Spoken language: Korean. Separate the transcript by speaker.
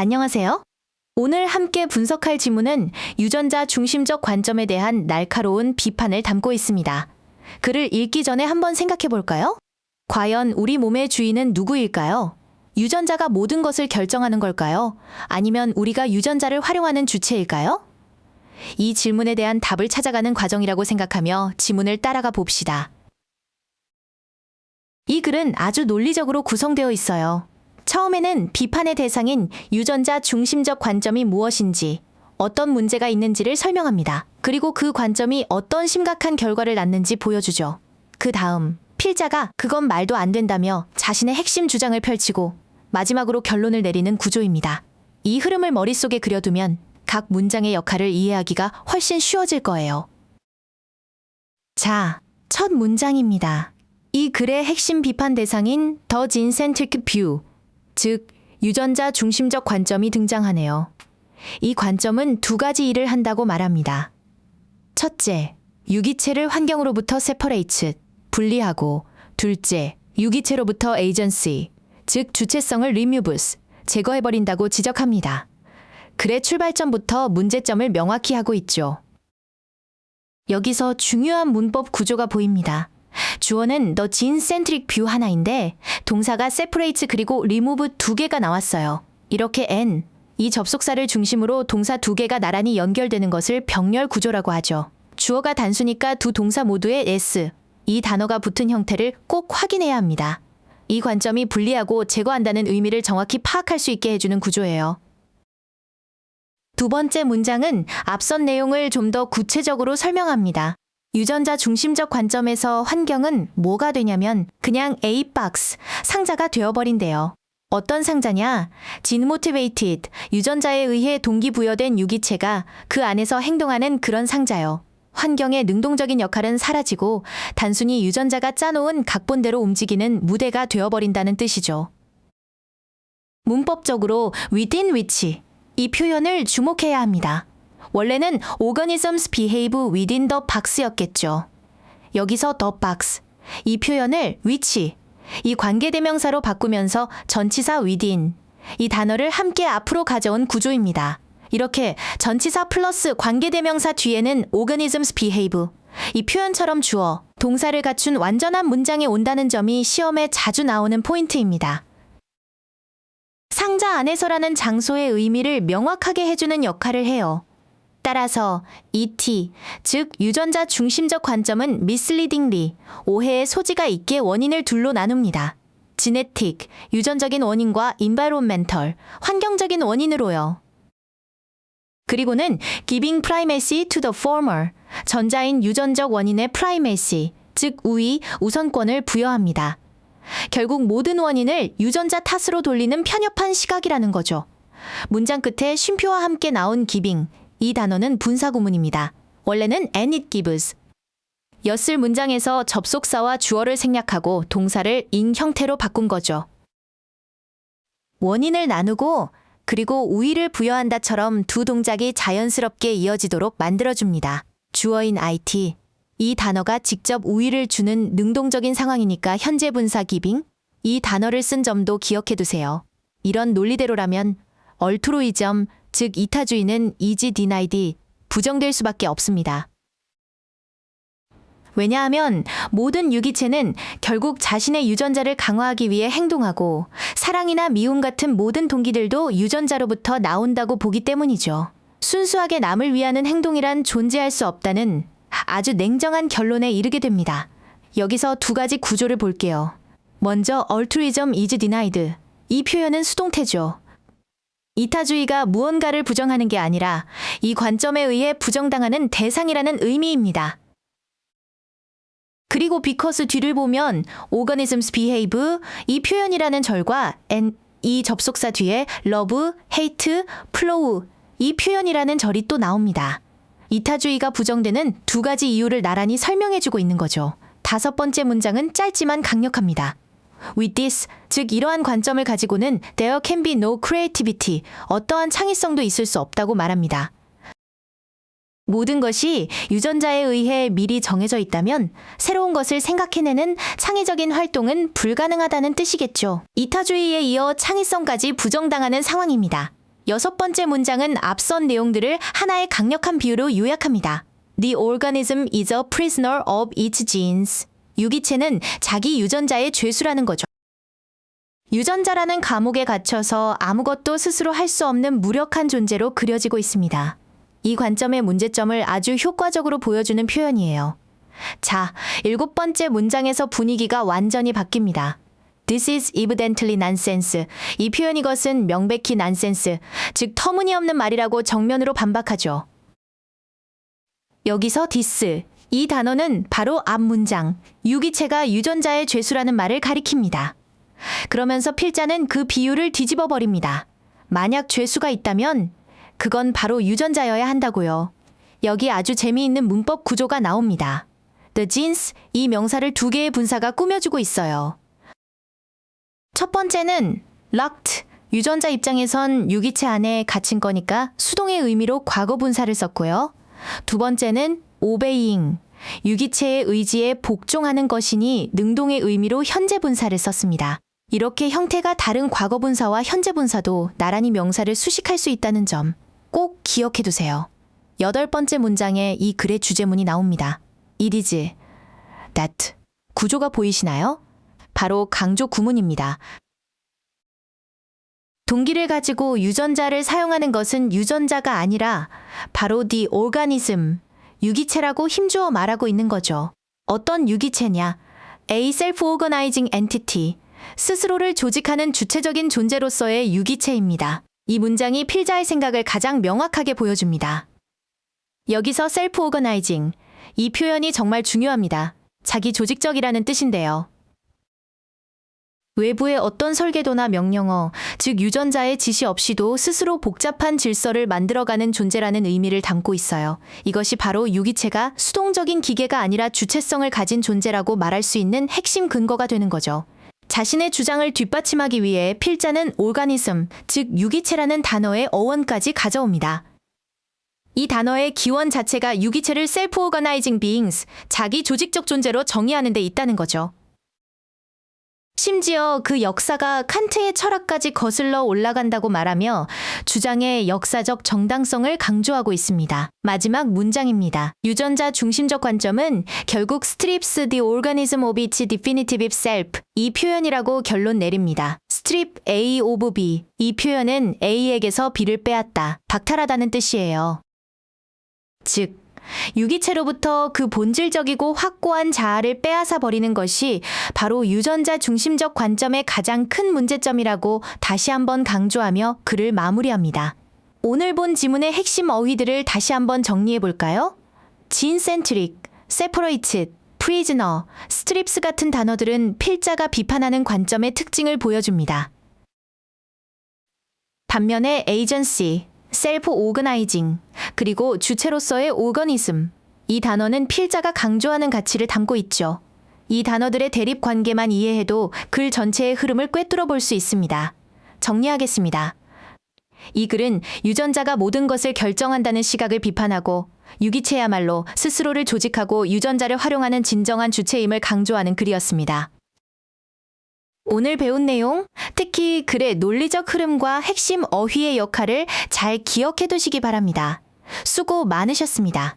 Speaker 1: 안녕하세요. 오늘 함께 분석할 지문은 유전자 중심적 관점에 대한 날카로운 비판을 담고 있습니다. 글을 읽기 전에 한번 생각해 볼까요? 과연 우리 몸의 주인은 누구일까요? 유전자가 모든 것을 결정하는 걸까요? 아니면 우리가 유전자를 활용하는 주체일까요? 이 질문에 대한 답을 찾아가는 과정이라고 생각하며 지문을 따라가 봅시다. 이 글은 아주 논리적으로 구성되어 있어요. 처음에는 비판의 대상인 유전자 중심적 관점이 무엇인지, 어떤 문제가 있는지를 설명합니다. 그리고 그 관점이 어떤 심각한 결과를 낳는지 보여주죠. 그 다음, 필자가 그건 말도 안 된다며 자신의 핵심 주장을 펼치고 마지막으로 결론을 내리는 구조입니다. 이 흐름을 머릿속에 그려두면 각 문장의 역할을 이해하기가 훨씬 쉬워질 거예요. 자, 첫 문장입니다. 이 글의 핵심 비판 대상인 The Gene-Centric View, 즉 유전자 중심적 관점이 등장하네요. 이 관점은 두 가지 일을 한다고 말합니다. 첫째, 유기체를 환경으로부터 separate, 분리하고, 둘째, 유기체로부터 agency, 즉 주체성을 removes, 제거해버린다고 지적합니다. 글의 출발점부터 문제점을 명확히 하고 있죠. 여기서 중요한 문법 구조가 보입니다. 주어는 The Gene-Centric View 하나인데 동사가 separate 그리고 remove 두 개가 나왔어요. 이렇게 N, 이 접속사를 중심으로 동사 두 개가 나란히 연결되는 것을 병렬 구조라고 하죠. 주어가 단수니까 두 동사 모두에 S, 이 단어가 붙은 형태를 꼭 확인해야 합니다. 이 관점이 분리하고 제거한다는 의미를 정확히 파악할 수 있게 해주는 구조예요. 두 번째 문장은 앞선 내용을 좀 더 구체적으로 설명합니다. 유전자 중심적 관점에서 환경은 뭐가 되냐면 그냥 A-박스, 상자가 되어버린대요. 어떤 상자냐? Gene motivated, 유전자에 의해 동기부여된 유기체가 그 안에서 행동하는 그런 상자요. 환경의 능동적인 역할은 사라지고 단순히 유전자가 짜놓은 각본대로 움직이는 무대가 되어버린다는 뜻이죠. 문법적으로 within which, 이 표현을 주목해야 합니다. 원래는 organisms behave within the box였겠죠. 여기서 the box, 이 표현을 which, 이 관계대명사로 바꾸면서 전치사 within, 이 단어를 함께 앞으로 가져온 구조입니다. 이렇게 전치사 플러스 관계대명사 뒤에는 organisms behave, 이 표현처럼 주어, 동사를 갖춘 완전한 문장에 온다는 점이 시험에 자주 나오는 포인트입니다. 상자 안에서라는 장소의 의미를 명확하게 해주는 역할을 해요. 따라서 ET, 즉 유전자 중심적 관점은 misleadingly, 오해의 소지가 있게 원인을 둘로 나눕니다. genetic, 유전적인 원인과 environmental, 환경적인 원인으로요. 그리고는 giving primacy to the former, 전자인 유전적 원인의 primacy, 즉 우위, 우선권을 부여합니다. 결국 모든 원인을 유전자 탓으로 돌리는 편협한 시각이라는 거죠. 문장 끝에 쉼표와 함께 나온 giving, 이 단어는 분사구문입니다. 원래는 and it gives, 였을 문장에서 접속사와 주어를 생략하고 동사를 in 형태로 바꾼 거죠. 원인을 나누고 그리고 우위를 부여한다처럼 두 동작이 자연스럽게 이어지도록 만들어줍니다. 주어인 IT, 이 단어가 직접 우위를 주는 능동적인 상황이니까 현재 분사 giving, 이 단어를 쓴 점도 기억해두세요. 이런 논리대로라면 얼트루이즘, 즉 이타주의는 is denied, 부정될 수밖에 없습니다. 왜냐하면 모든 유기체는 결국 자신의 유전자를 강화하기 위해 행동하고 사랑이나 미움 같은 모든 동기들도 유전자로부터 나온다고 보기 때문이죠. 순수하게 남을 위하는 행동이란 존재할 수 없다는 아주 냉정한 결론에 이르게 됩니다. 여기서 두 가지 구조를 볼게요. 먼저 altruism is denied, 이 표현은 수동태죠. 이타주의가 무언가를 부정하는 게 아니라 이 관점에 의해 부정당하는 대상이라는 의미입니다. 그리고 because 뒤를 보면 organisms behave, 이 표현이라는 절과 and, 이 접속사 뒤에 love, hate, flow, 이 표현이라는 절이 또 나옵니다. 이타주의가 부정되는 두 가지 이유를 나란히 설명해주고 있는 거죠. 다섯 번째 문장은 짧지만 강력합니다. With this, 즉 이러한 관점을 가지고는 there can be no creativity, 어떠한 창의성도 있을 수 없다고 말합니다. 모든 것이 유전자에 의해 미리 정해져 있다면 새로운 것을 생각해내는 창의적인 활동은 불가능하다는 뜻이겠죠. 이타주의에 이어 창의성까지 부정당하는 상황입니다. 6번째 문장은 앞선 내용들을 하나의 강력한 비유로 요약합니다. The organism is a prisoner of its genes. 유기체는 자기 유전자의 죄수라는 거죠. 유전자라는 감옥에 갇혀서 아무것도 스스로 할 수 없는 무력한 존재로 그려지고 있습니다. 이 관점의 문제점을 아주 효과적으로 보여주는 표현이에요. 자, 7번째 문장에서 분위기가 완전히 바뀝니다. This is evidently nonsense. 이 표현 이것은 명백히 난센스, 즉 터무니없는 말이라고 정면으로 반박하죠. 여기서 this, 이 단어는 바로 앞 문장, 유기체가 유전자의 죄수라는 말을 가리킵니다. 그러면서 필자는 그 비유를 뒤집어 버립니다. 만약 죄수가 있다면 그건 바로 유전자여야 한다고요. 여기 아주 재미있는 문법 구조가 나옵니다. The genes, 이 명사를 2개의 분사가 꾸며주고 있어요. 첫 번째는 locked, 유전자 입장에선 유기체 안에 갇힌 거니까 수동의 의미로 과거 분사를 썼고요. 두 번째는 obeying, 유기체의 의지에 복종하는 것이니 능동의 의미로 현재 분사를 썼습니다. 이렇게 형태가 다른 과거 분사와 현재 분사도 나란히 명사를 수식할 수 있다는 점 꼭 기억해 두세요. 8번째 문장에 이 글의 주제문이 나옵니다. It is that. 구조가 보이시나요? 바로 강조 구문입니다. 동기를 가지고 유전자를 사용하는 것은 유전자가 아니라 바로 the organism, 유기체라고 힘주어 말하고 있는 거죠. 어떤 유기체냐? A self-organizing entity, 스스로를 조직하는 주체적인 존재로서의 유기체입니다. 이 문장이 필자의 생각을 가장 명확하게 보여줍니다. 여기서 self-organizing, 이 표현이 정말 중요합니다. 자기 조직적이라는 뜻인데요. 외부의 어떤 설계도나 명령어, 즉 유전자의 지시 없이도 스스로 복잡한 질서를 만들어가는 존재라는 의미를 담고 있어요. 이것이 바로 유기체가 수동적인 기계가 아니라 주체성을 가진 존재라고 말할 수 있는 핵심 근거가 되는 거죠. 자신의 주장을 뒷받침하기 위해 필자는 organism, 즉 유기체라는 단어의 어원까지 가져옵니다. 이 단어의 기원 자체가 유기체를 self-organizing beings, 자기 조직적 존재로 정의하는 데 있다는 거죠. 심지어 그 역사가 칸트의 철학까지 거슬러 올라간다고 말하며 주장의 역사적 정당성을 강조하고 있습니다. 마지막 문장입니다. 유전자 중심적 관점은 결국 strips the organism of its definitive self, 이 표현이라고 결론 내립니다. strip A of B, 이 표현은 A에게서 B를 빼앗다, 박탈하다는 뜻이에요. 즉, 유기체로부터 그 본질적이고 확고한 자아를 빼앗아 버리는 것이 바로 유전자 중심적 관점의 가장 큰 문제점이라고 다시 한번 강조하며 글을 마무리합니다. 오늘 본 지문의 핵심 어휘들을 다시 한번 정리해 볼까요? gene-centric, separated, prisoner, strips 같은 단어들은 필자가 비판하는 관점의 특징을 보여줍니다. 반면에 agency, self-organizing, 그리고 주체로서의 organism, 이 단어는 필자가 강조하는 가치를 담고 있죠. 이 단어들의 대립 관계만 이해해도 글 전체의 흐름을 꿰뚫어 볼 수 있습니다. 정리하겠습니다. 이 글은 유전자가 모든 것을 결정한다는 시각을 비판하고 유기체야말로 스스로를 조직하고 유전자를 활용하는 진정한 주체임을 강조하는 글이었습니다. 오늘 배운 내용, 특히 글의 논리적 흐름과 핵심 어휘의 역할을 잘 기억해 두시기 바랍니다. 수고 많으셨습니다.